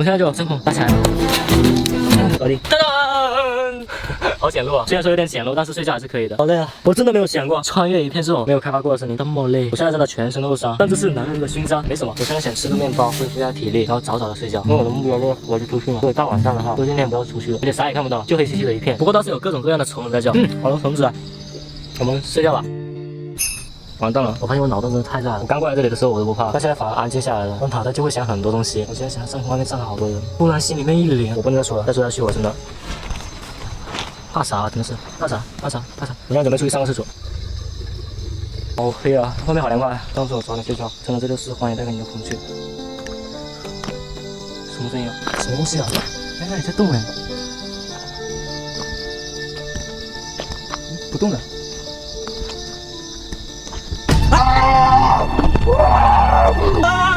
我现在就针孔打起来了，搞定！当当，好简陋啊！虽然说有点简陋，但是睡觉还是可以的。好累啊！我真的没有想过穿越一片这种没有开发过的森林，这么累。我现在真的全身都是伤，但这是男人的勋章，没什么。我现在想吃个面包，恢复一下体力，然后早早的睡觉。因为我的目标就是活着出去嘛。所以大晚上的话，就尽量不要出去了，而且啥也看不到，就黑漆漆的一片。不过倒是有各种各样的虫子在叫。好多虫子啊！我们睡觉吧。完蛋了！我发现我脑洞真的太大了。我刚过来这里的时候我都不怕，但现在反而安静下来了。我脑袋就会想很多东西。我现在想上外面站了好多人，突然心里面一凉。我不能再说了，再说下去我真的怕啥啊，真的是怕啥怕啥怕啥！我现在准备出去上个厕所。好黑啊，外面好凉快。到时候我早点睡觉。真的，这就是荒野带给你的恐惧。什么声音啊？什么东西啊？哎，那里在动哎！不动了。啊！